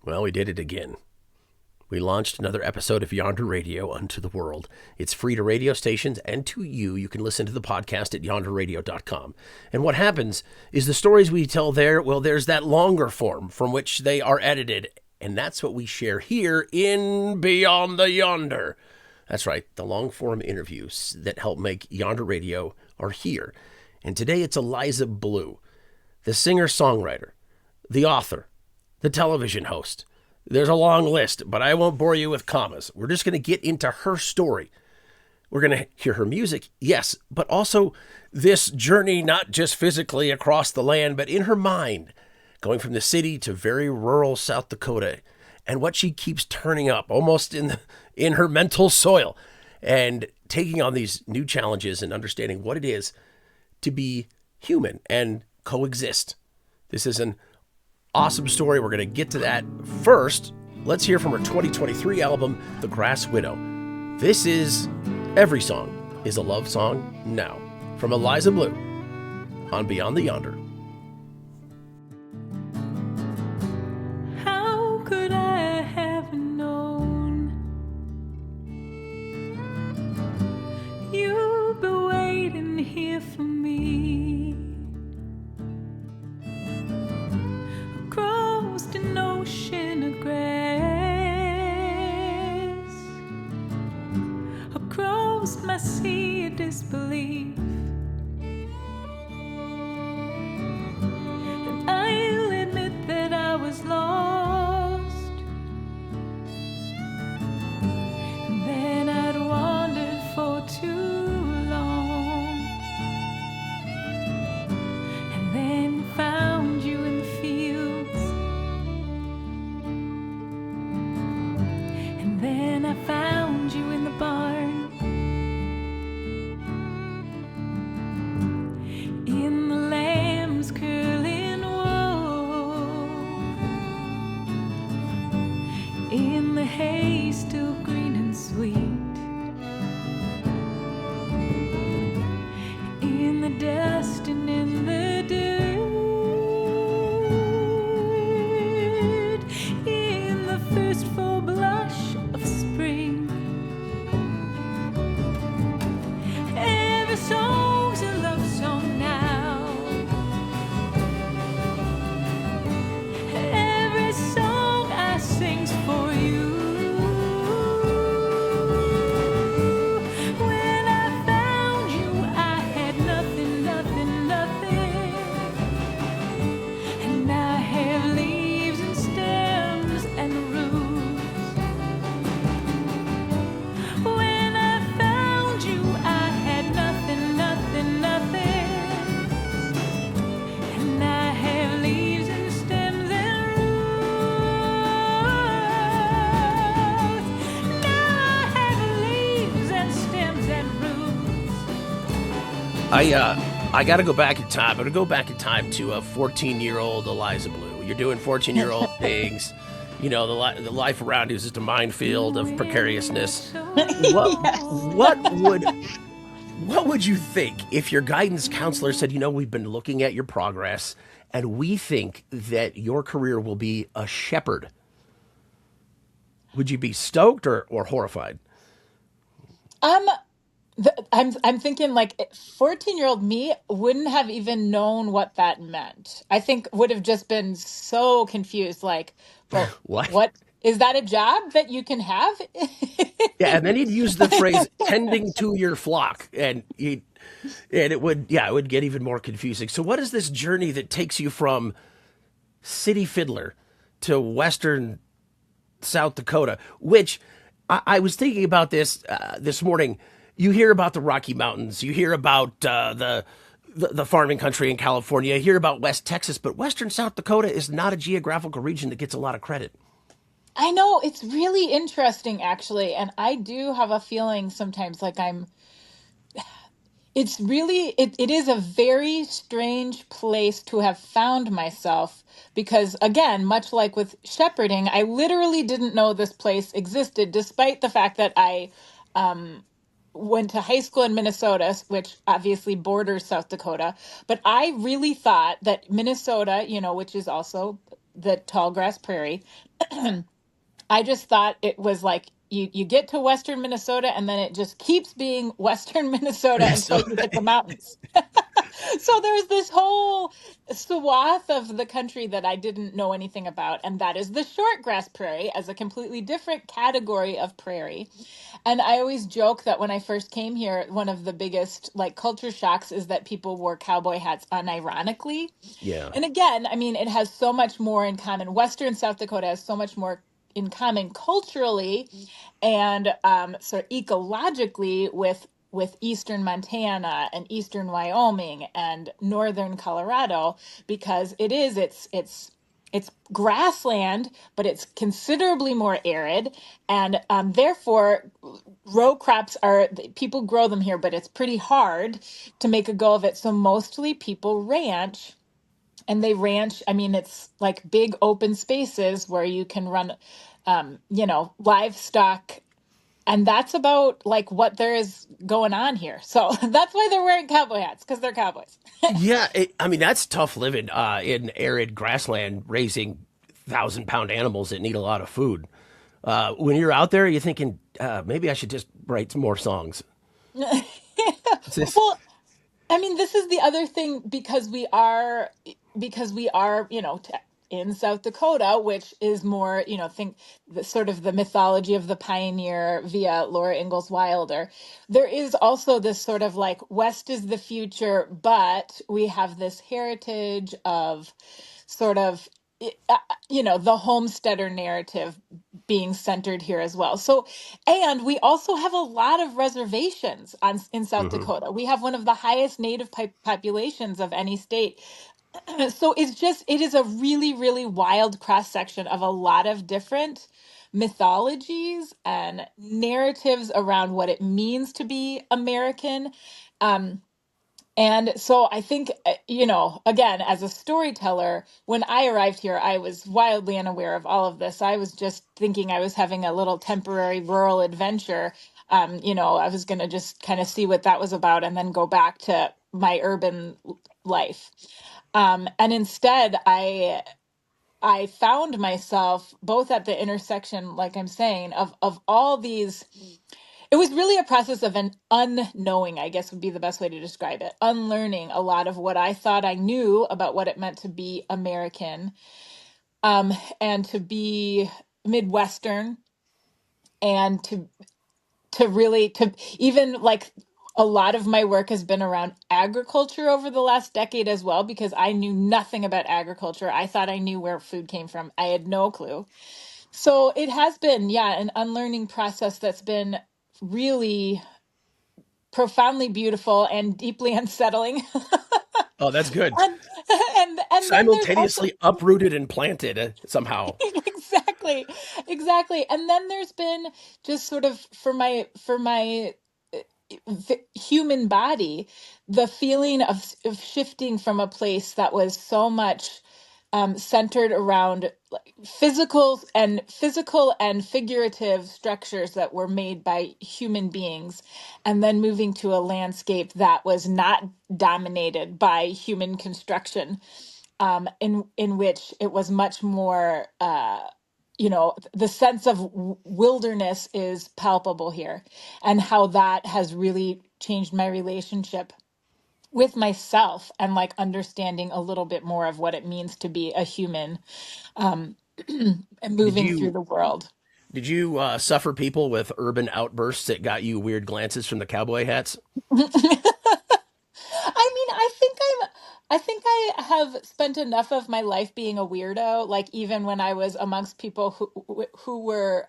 Well, we did it again. We launched another episode of Yonder Radio unto the world. It's free to radio stations and to you. You can listen to the podcast at yonderradio.com. And what happens is the stories we tell there, well, there's that longer form from which they are edited. And that's what we share here in Beyond the Yonder. That's right, the long form interviews that help make Yonder Radio are here. And today it's Eliza Blue, the singer-songwriter, the author, the television host. There's a long list, but I won't bore you with commas. We're just going to get into her story. We're going to hear her music, yes, but also this journey, not just physically across the land, but in her mind, going from the city to very rural South Dakota, and what she keeps turning up almost in her mental soil, and taking on these new challenges and understanding what it is to be human and coexist. This is an awesome story. We're going to get to that. First, let's hear from her 2023 album, The Grass Widow. This is Every Song is a Love Song Now, from Eliza Blue on Beyond the Yonder. How could I have known you'd be waiting here for me? Across an ocean of grass, across my sea of disbelief, and I'll admit that I was lost, and then I'd wandered for too long, and then found you in the fields, and then I found you in the barn, in the lamb's curling wool, in the hay still green and sweet, in the dust and in the dirt, in the first full blush of spring. Every song's a love song now. Every song I sing's for you. When I found you, I had nothing, nothing, nothing. And I have leaves and stems and roots. When I found you, I had nothing, nothing, nothing. And I have leaves and stems and roots. Now I have leaves and stems and roots. I got to go back in time. I'm going to go back in time to a 14-year-old Eliza Blue. You're doing 14-year-old things. You know, the life around you is just a minefield of precariousness. What would you think if your guidance counselor said, you know, we've been looking at your progress and we think that your career will be a shepherd? Would you be stoked or horrified? I'm thinking like 14-year-old me wouldn't have even known what that meant. I think would have just been so confused. Like, well, what is that a job that you can have? Yeah, and then he'd use the phrase "tending to your flock," and it would get even more confusing. So, what is this journey that takes you from city fiddler to western South Dakota? Which I was thinking about this morning. You hear about the Rocky Mountains, you hear about the farming country in California, you hear about West Texas, but western South Dakota is not a geographical region that gets a lot of credit. I know, it's really interesting actually, and I do have a feeling sometimes like it is a very strange place to have found myself because, again, much like with shepherding, I literally didn't know this place existed, despite the fact that I went to high school in Minnesota, which obviously borders South Dakota. But I really thought that Minnesota, which is also the tall grass prairie, I just thought it was like you get to Western Minnesota and then it just keeps being Western Minnesota So until you hit the mountains. So there's this whole swath of the country that I didn't know anything about, and that is the shortgrass prairie as a completely different category of prairie. And I always joke that when I first came here, one of the biggest like culture shocks is that people wore cowboy hats unironically. yeah. And again, I mean, it has so much more in common. Western South Dakota has so much more in common culturally and sort of ecologically with eastern Montana and eastern Wyoming and northern Colorado because it's grassland, but it's considerably more arid, and therefore row crops are people grow them here, but it's pretty hard to make a go of it. So mostly people ranch, and they ranch. I mean, it's like big open spaces where you can run, livestock, and that's about like what there is going on here. So that's why they're wearing cowboy hats because they're cowboys. Yeah, I mean that's tough living in arid grassland, raising 1,000-pound animals that need a lot of food. When you're out there, you're thinking maybe I should just write some more songs. It's just, Well, I mean, this is the other thing because we are, in South Dakota, which is more, think the sort of the mythology of the pioneer via Laura Ingalls Wilder. There is also this sort of like West is the future, but we have this heritage of sort of the homesteader narrative being centered here as well. So, and we also have a lot of reservations in South mhm. Dakota. We have one of the highest native populations of any state. So it is a really, really wild cross section of a lot of different mythologies and narratives around what it means to be American. Um, and so I think, again, as a storyteller, when I arrived here, I was wildly unaware of all of this. I was just thinking I was having a little temporary rural adventure. I was going to just kind of see what that was about and then go back to my urban life. And instead, I found myself both at the intersection, like I'm saying, of all these. It was really a process of an unknowing, I guess would be the best way to describe it. Unlearning a lot of what I thought I knew about what it meant to be American, and to be Midwestern, and to even like a lot of my work has been around agriculture over the last decade as well, because I knew nothing about agriculture. I thought I knew where food came from. I had no clue. So it has been, yeah, an unlearning process that's been really profoundly beautiful and deeply unsettling. Oh, that's good. and, and then there's also Simultaneously uprooted and planted somehow. exactly, exactly. And then there's been just sort of for my human body, the feeling of shifting from a place that was so much centered around like physical and figurative structures that were made by human beings, and then moving to a landscape that was not dominated by human construction, in which it was much more. The sense of wilderness is palpable here, and how that has really changed my relationship with myself and like understanding a little bit more of what it means to be a human, um, and Did moving through you the world. did you suffer people with urban outbursts that got you weird glances from the cowboy hats? I mean, I think I have spent enough of my life being a weirdo, like even when I was amongst people who were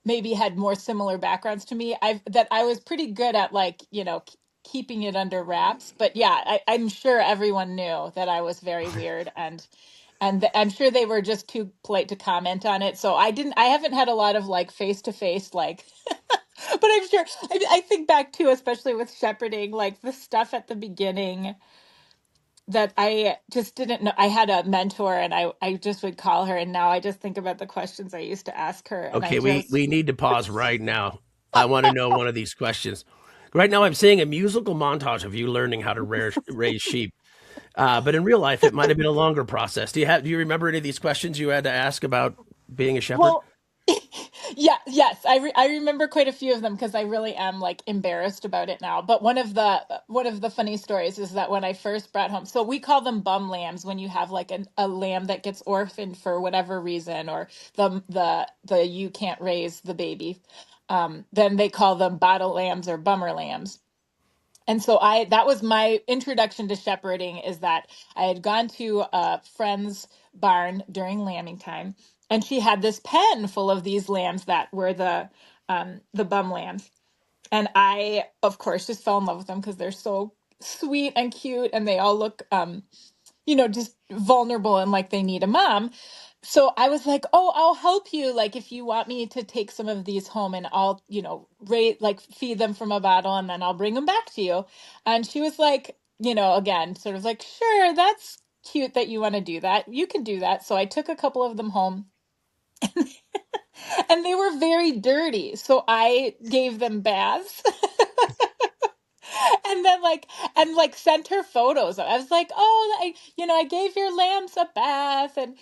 maybe had more similar backgrounds to me, I was pretty good at like, keeping it under wraps. But yeah, I'm sure everyone knew that I was very weird, and I'm sure they were just too polite to comment on it. So I haven't had a lot of like face to face like but I'm sure I think back too, especially with shepherding, like the stuff at the beginning that I just didn't know. I had a mentor and I just would call her, and now I just think about the questions I used to ask her, and I Okay, we just we need to pause right now. I want to know one of these questions. Right now, I'm seeing a musical montage of you learning how to raise sheep. But in real life, it might have been a longer process. Do you remember any of these questions you had to ask about being a shepherd? Well, yeah, yes, I remember quite a few of them because I really am like embarrassed about it now. But one of the funny stories is that when I first brought home, so we call them bum lambs when you have like a lamb that gets orphaned for whatever reason, or the you can't raise the baby. Then they call them bottle lambs or bummer lambs. And so I that was my introduction to shepherding, is that I had gone to a friend's barn during lambing time, and she had this pen full of these lambs that were the bum lambs. And I, of course, just fell in love with them because they're so sweet and cute, and they all look just vulnerable and like they need a mom. So I was like, "Oh, I'll help you. Like, if you want me to take some of these home, and I'll, rate like feed them from a bottle, and then I'll bring them back to you." And she was like, again, sort of like, "Sure, that's cute that you want to do that. You can do that." So I took a couple of them home, and they were very dirty. So I gave them baths. And then like sent her photos. I was like, "Oh, I gave your lambs a bath," and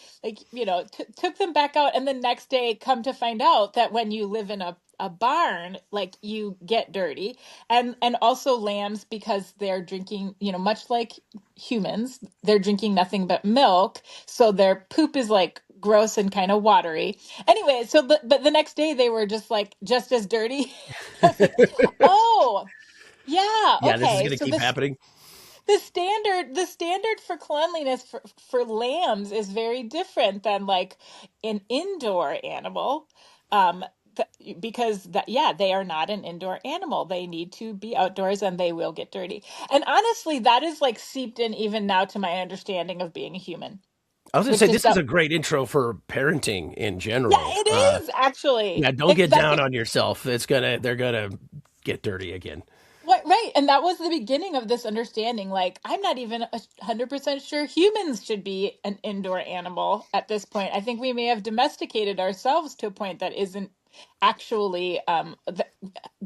took them back out. And the next day, come to find out that when you live in a barn, like, you get dirty. And also lambs, because they're drinking, much like humans, they're drinking nothing but milk, so their poop is like gross and kind of watery. Anyway, so but the next day they were just as dirty. I was like, "Oh, yeah, Yeah, this is okay." going to So keep happening. the standard for cleanliness for lambs is very different than like an indoor animal. Um because they are not an indoor animal. They need to be outdoors, and they will get dirty. And honestly, that is like seeped in even now to my understanding of being a human, I was going to which say is this is that. a great intro for parenting in Yeah, general. it is Yeah, actually. don't get That's down on yourself. They're gonna get dirty again. what, right. And that was the beginning of this understanding. Like, I'm not even 100% sure humans should be an indoor animal at this point. I think we may have domesticated ourselves to a point that isn't actually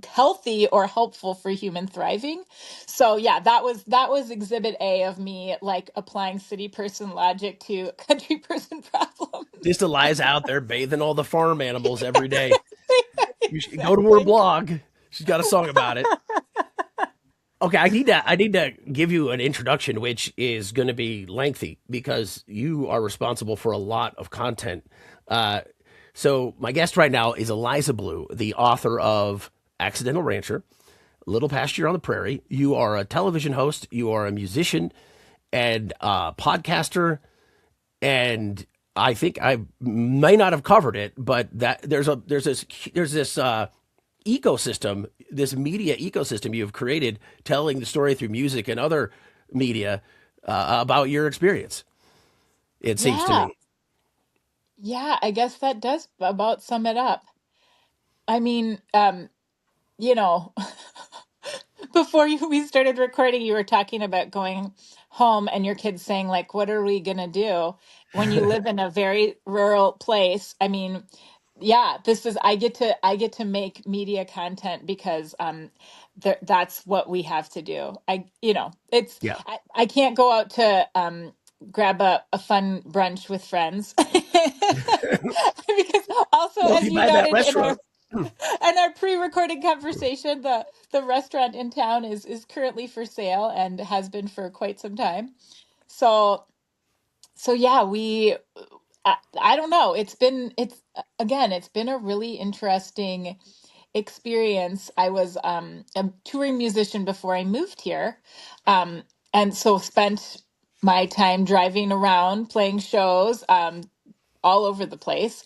healthy or helpful for human thriving. So yeah, that was exhibit A of me like applying city person logic to country person problems. Just Eliza out there bathing all the farm animals every day. You should go to her Exactly. blog. She's got a song about it. Okay, I need to give you an introduction, which is going to be lengthy because you are responsible for a lot of content. Uh, so my guest right now is Eliza Blue, the author of Accidental Rancher, Little Pasture on the Prairie. You are a television host, you are a musician, and podcaster, and I think I may not have covered it, but that there's this ecosystem, this media ecosystem you've created, telling the story through music and other media about your experience. It seems to Yeah. me. Yeah, I guess that does about sum it up. I mean, you know, before we started recording, you were talking about going home and your kids saying, like, "What are we gonna do?" When you live in a very rural place. I mean, yeah, I get to make media content because that's what we have to do. Yeah. I can't go out to grab a fun brunch with friends because also, Well, if as you you buy that noted in our restaurant, in our pre-recorded conversation, the restaurant in town is currently for sale and has been for quite some time. So yeah, I don't know. It's been a really interesting experience. I was a touring musician before I moved here. And so spent my time driving around playing shows all over the place,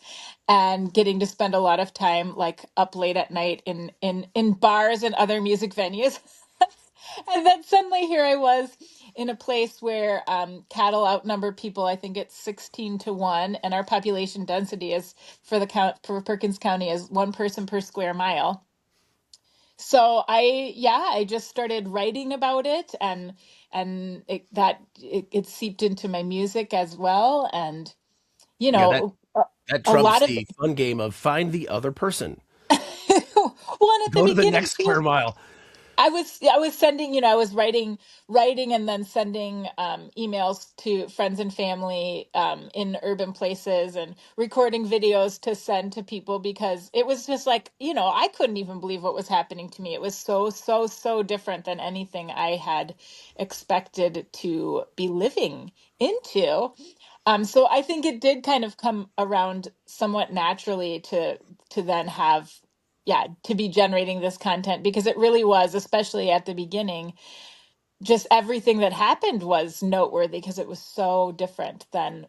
and getting to spend a lot of time like up late at night in bars and other music venues. And then suddenly here I was in a place where cattle outnumber people. I think it's 16 to 1, and our population density is for Perkins County is one person per square mile. So I just started writing about it, and it seeped into my music as well. And you yeah, that know a, that a trumps lot of the fun game of find the other person. well, and at the Go to the beginning next too, square mile. I was sending, I was writing and then sending emails to friends and family in urban places and recording videos to send to people because it was just like, I couldn't even believe what was happening to me. It was so, so, so different than anything I had expected to be living into. So I think it did kind of come around somewhat naturally to then have, yeah, to be generating this content because it really was, especially at the beginning, just everything that happened was noteworthy because it was so different than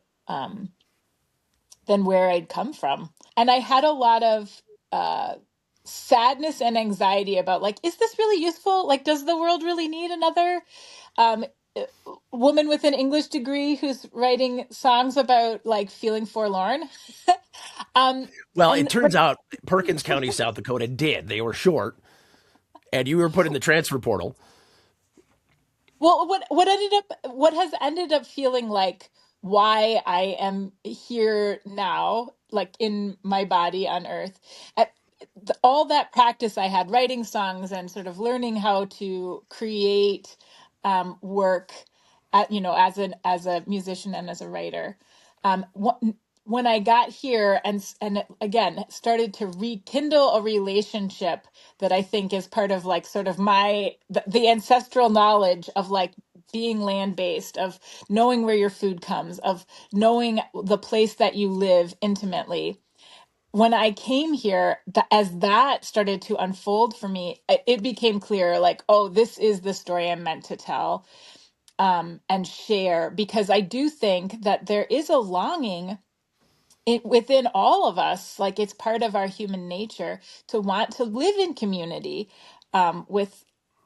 where I'd come from. And I had a lot of uh sadness and anxiety about like, is this really useful? Like, does the world really need another um uh, woman with an English degree who's writing songs about like feeling forlorn? um Well, it and but turns out Perkins County, South Dakota did. They were short, and you were put in the transfer portal. Well, what has ended up feeling like why I am here now, like in my body on Earth, at all that practice I had writing songs and sort of learning how to create work, as a musician and as a writer. When I got here and again started to rekindle a relationship that I think is part of like sort of the ancestral knowledge of like being land based, of knowing where your food comes, of knowing the place that you live intimately. When I came here, as that started to unfold for me, it became clear like, oh, this is the story I'm meant to tell and share, because I do think that there is a longing within all of us, like it's part of our human nature to want to live in community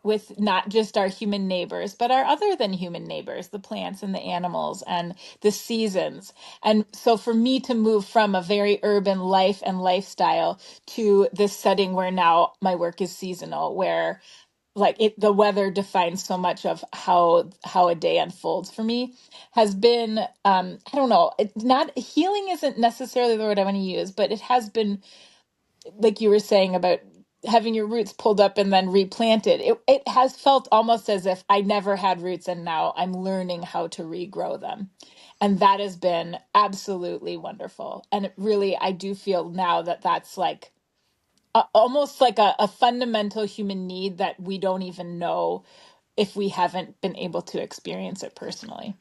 with not just our human neighbors, but our other than human neighbors, the plants and the animals and the seasons. And so for me to move from a very urban life and lifestyle to this setting where now my work is seasonal, where like the weather defines so much of how a day unfolds for me, has been I don't know, not healing isn't necessarily the word I want to use, but it has been, like you were saying about having your roots pulled up and then replanted. It has felt almost as if I never had roots and now I'm learning how to regrow them. And that has been absolutely wonderful. And it really, I do feel now that that's like almost like a fundamental human need that we don't even know if we haven't been able to experience it personally.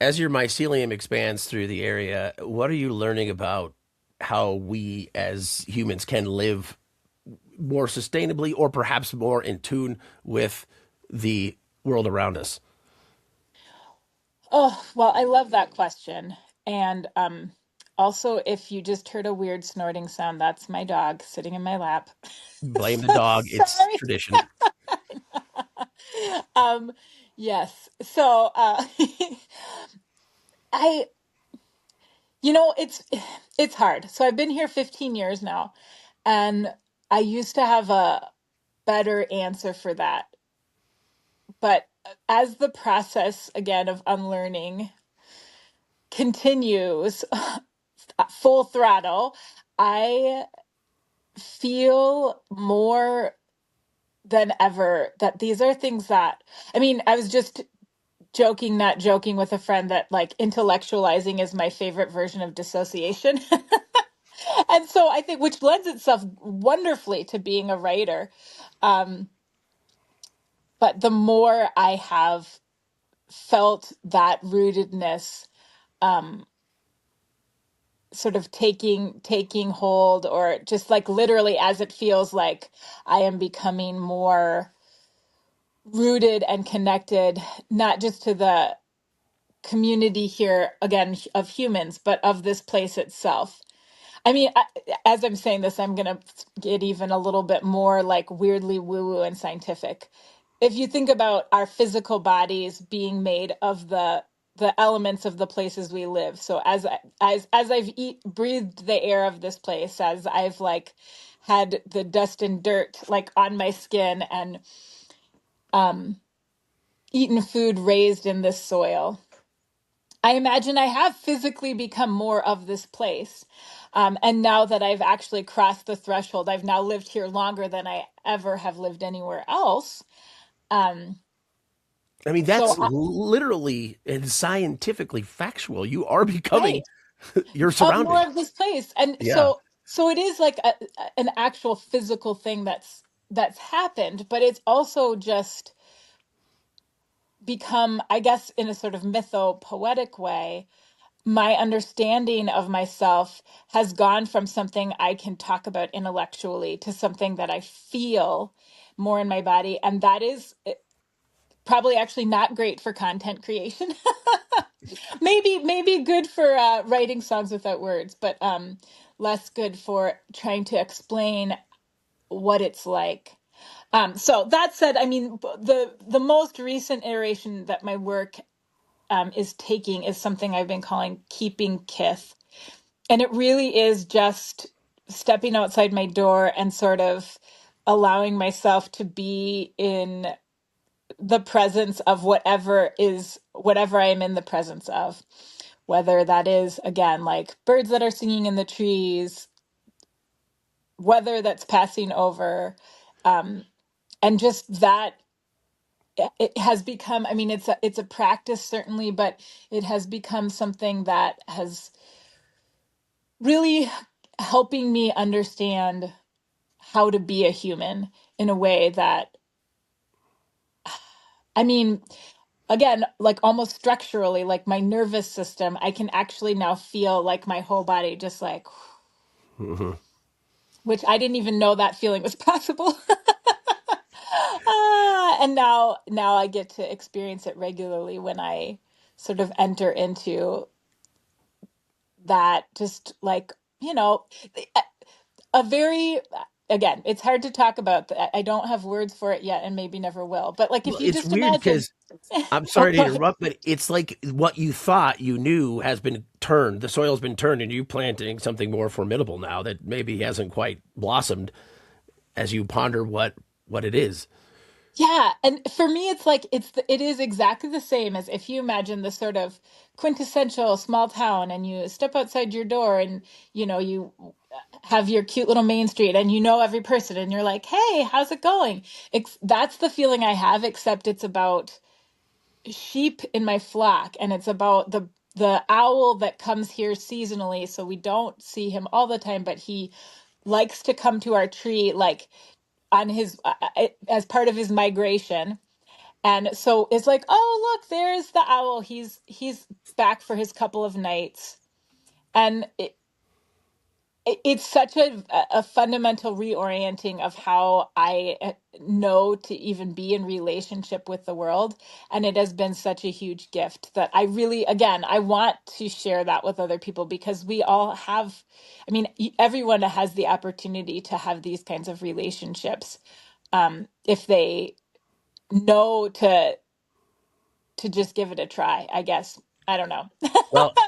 As your mycelium expands through the area, what are you learning about how we as humans can live more sustainably or perhaps more in tune with the world around us? Oh, well, I love that question. And also, if you just heard a weird snorting sound, that's my dog sitting in my lap. Blame the So dog. It's sorry. tradition. Um, yes. So I, it's hard. So I've been here 15 years now, and I used to have a better answer for that. But as the process again of unlearning continues full throttle, I feel more than ever that these are things that, I mean, I was just joking, not joking with a friend that like intellectualizing is my favorite version of dissociation. And so I think, which lends itself wonderfully to being a writer. Um, but the more I have felt that rootedness, um, sort of taking hold, or just like literally as it feels like I am becoming more rooted and connected, not just to the community here again of humans, but of this place itself. I mean, as I'm saying this, I'm going to get even a little bit more like weirdly woo-woo and scientific. If you think about our physical bodies being made of the elements of the places we live. So as I've breathed the air of this place, as I've like had the dust and dirt like on my skin and um, eaten food raised in this soil, I imagine I have physically become more of this place. And now that I've actually crossed the threshold, I've now lived here longer than I ever have lived anywhere else. Um, I mean, so that's literally and scientifically factual. You are becoming right, your more surroundings. of this place, and Yeah. so it is like an actual physical thing that's happened, but it's also just become, I guess, in a sort of mytho-poetic way, my understanding of myself has gone from something I can talk about intellectually to something that I feel more in my body. And that is probably actually not great for content creation. Maybe good for writing songs without words, but less good for trying to explain what it's like. So that said, I mean, the most recent iteration that my work is taking is something I've been calling keeping kith. And it really is just stepping outside my door and sort of allowing myself to be in the presence of whatever I am in the presence of, whether that is, again, like birds that are singing in the trees, weather that's passing over, um, and just that it has become, I mean, it's a practice certainly, but it has become something that has really helping me understand how to be a human in a way that, I mean, again, like almost structurally, like my nervous system, I can actually now feel like my whole body just like, Hmm. which I didn't even know that feeling was possible. And now I get to experience it regularly when I sort of enter into that, just like, you know, a very, again, it's hard to talk about. I don't have words for it yet and maybe never will. But like Well, if you it's just weird imagine, because I'm oh, sorry to go ahead. interrupt, but it's like what you thought you knew has been turned. The soil's been turned, and you planting something more formidable now that maybe hasn't quite blossomed as you ponder what it is. Yeah, and for me, it's like it is exactly the same as if you imagine the sort of quintessential small town, and you step outside your door, and you have your cute little main street, and you know every person, and you're like, "Hey, how's it going?" That's the feeling I have, except it's about sheep in my flock, and it's about the owl that comes here seasonally, so we don't see him all the time, but he likes to come to our tree, like on his as part of his migration. And so it's like, oh, look, there's the owl. He's back for his couple of nights. And it's such a fundamental reorienting of how I know to even be in relationship with the world. And it has been such a huge gift that I really, again, I want to share that with other people, because we all have, I mean, everyone has the opportunity to have these kinds of relationships, if they know to just give it a try, I guess. I don't know. Well,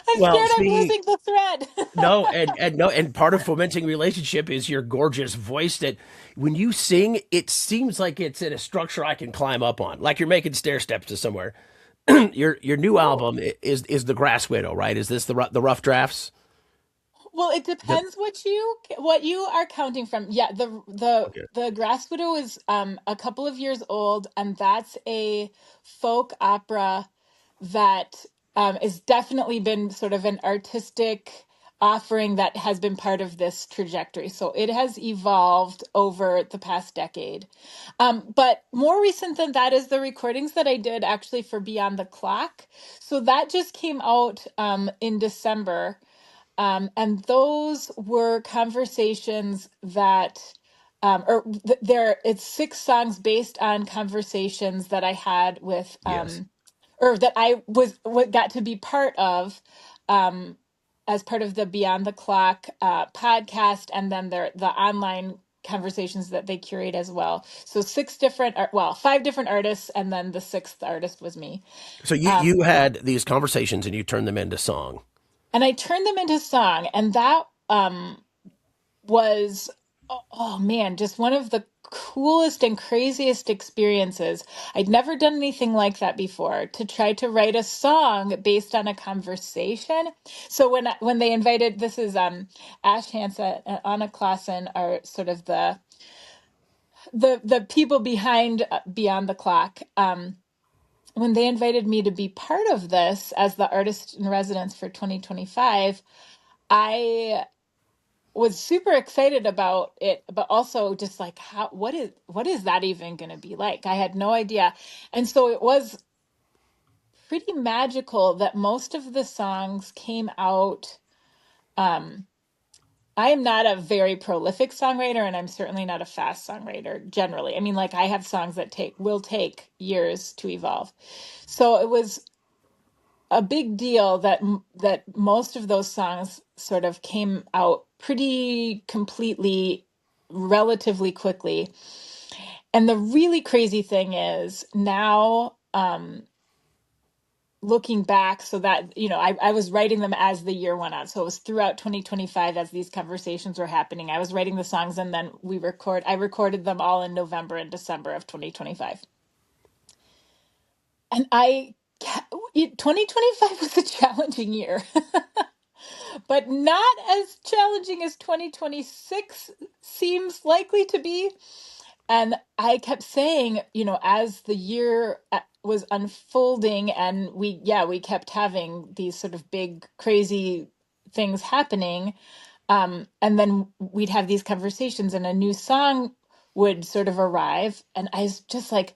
I'm well, scared I'm speaking losing the thread. no, and no, and part of fomenting relationship is your gorgeous voice. That when you sing, it seems like it's in a structure I can climb up on, like you're making stair steps to somewhere. Your new Ooh. album is the Grass Widow, right? Is this the rough drafts? Well, it The depends what you are counting from. Yeah, okay. the Grass Widow is a couple of years old, and that's a folk opera that is definitely been sort of an artistic offering that has been part of this trajectory. So it has evolved over the past decade. But more recent than that is the recordings that I did actually for Beyond the Clock. So that just came out in December. And those were conversations that, it's 6 songs based on conversations that I had with, Yes. or that I got to be part of, um, as part of the Beyond the Clock podcast, and then the online conversations that they curate as well. So 5 different artists, and then the sixth artist was me. So Um, you had these conversations and you turned them into song. and I turned them into song, and that was, oh man, just one of the coolest and craziest experiences. I'd never done anything like that before, to try to write a song based on a conversation. So when they invited, this is Ash Hansa and Anna Klassen are sort of the people behind Beyond the Clock. When they invited me to be part of this as the artist in residence for 2025, I was super excited about it, but also just like, what is that even going to be like? I had no idea. And so it was pretty magical that most of the songs came out. I am not a very prolific songwriter, and I'm certainly not a fast songwriter generally. I mean, like, I have songs that will take years to evolve. So it was a big deal that most of those songs sort of came out pretty completely, relatively quickly. And the really crazy thing is now, looking back, so that, I was writing them as the year went on. So it was throughout 2025 as these conversations were happening. I was writing the songs, and then I recorded them all in November and December of 2025. And 2025 was a challenging year, but not as challenging as 2026 seems likely to be. And I kept saying, as the year was unfolding, and we kept having these sort of big, crazy things happening. And then we'd have these conversations, and a new song would sort of arrive. And I was just like,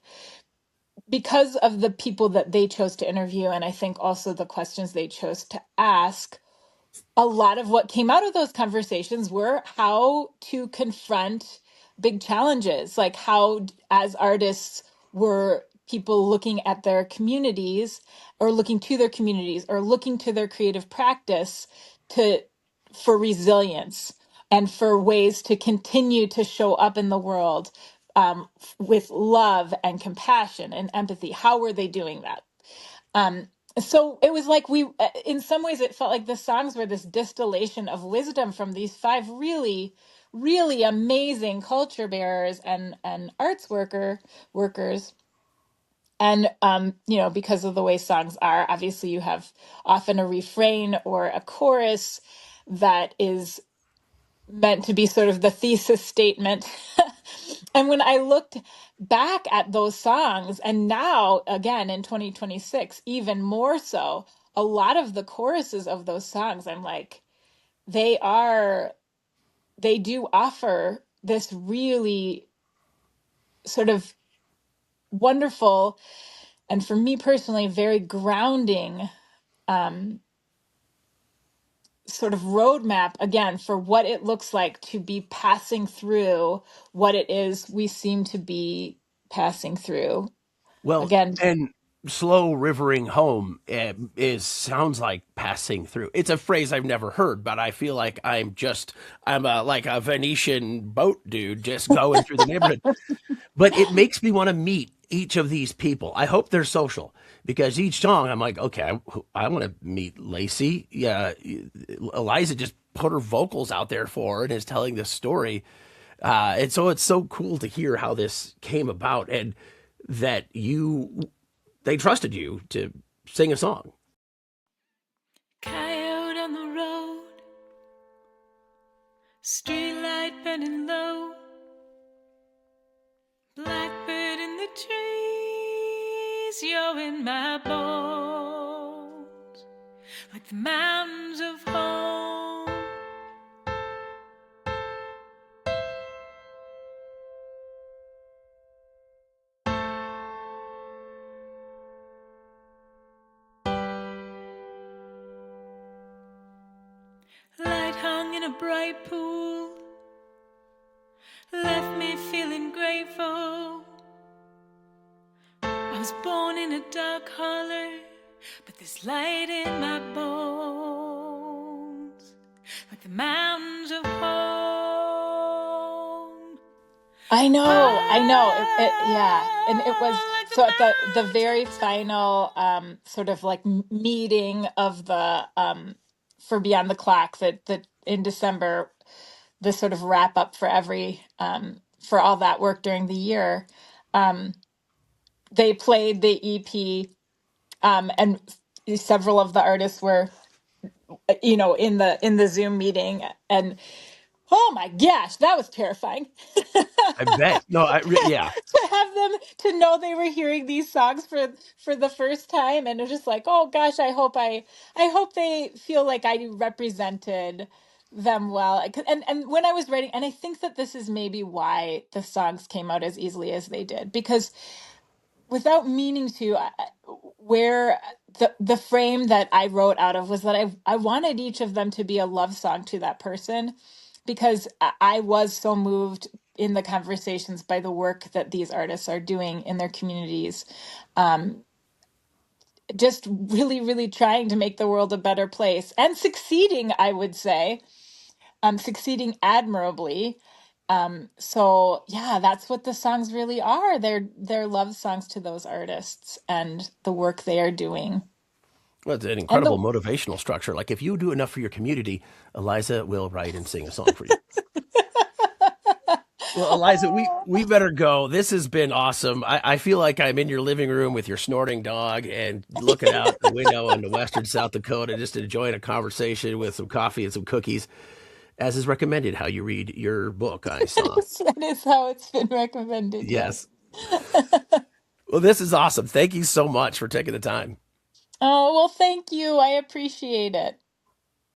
because of the people that they chose to interview, and I think also the questions they chose to ask, a lot of what came out of those conversations were how to confront big challenges, like how, as artists, were people looking at their communities, or looking to their communities, or looking to their creative practice for resilience and for ways to continue to show up in the world, with love and compassion and empathy. How were they doing that? So it was like in some ways, it felt like the songs were this distillation of wisdom from these 5 really, really amazing culture bearers and arts workers. And, because of the way songs are, obviously you have often a refrain or a chorus that is meant to be sort of the thesis statement. And when I looked back at those songs, and now again in 2026, even more so, a lot of the choruses of those songs, I'm like, they do offer this really sort of wonderful, and for me personally, very grounding, sort of roadmap again for what it looks like to be passing through what it is we seem to be passing through. Well, Again, and slow rivering home sounds like passing through. It's a phrase I've never heard, but I feel like like a Venetian boat dude just going through the neighborhood. But it makes me want to meet each of these people. I hope they're social, because each song I'm like, okay, I want to meet Lacey. Yeah, Eliza just put her vocals out there for her and is telling this story. And so it's so cool to hear how this came about, and that they trusted you to sing a song. Coyote on the road, streetlight burning low, blackbird in the trees, you're in my bones, like the mountains of home. Light hung in a bright pool, left me feeling grateful. I was born in a dark holler, but there's light in my bones, like the mountains of home. I know. Yeah. And it was, so at the very final, sort of like meeting of the, for Beyond the Clock, that in December, the sort of wrap up for for all that work during the year. Um, they played the EP, and several of the artists were, in the Zoom meeting, and oh my gosh, that was terrifying. I bet. No, yeah. To have them to know they were hearing these songs for the first time, and it was just like, oh gosh, I hope they feel like I represented them well. And when I was writing, and I think that this is maybe why the songs came out as easily as they did, because without meaning to, where the frame that I wrote out of was that I wanted each of them to be a love song to that person, because I was so moved in the conversations by the work that these artists are doing in their communities, just really, really trying to make the world a better place and succeeding, I would say, succeeding admirably. So yeah, that's what the songs really are. They're love songs to those artists and the work they are doing. Well, it's an And incredible the motivational structure. Like if you do enough for your community, Eliza will write and sing a song for you. Well, Eliza, we better go. This has been awesome. I feel like I'm in your living room with your snorting dog and looking out the window into western South Dakota, just enjoying a conversation with some coffee and some cookies, as is recommended how you read your book, I saw. that is how it's been recommended, yes. Yes. Well, this is awesome. Thank you so much for taking the time. Oh, well, thank you. I appreciate it.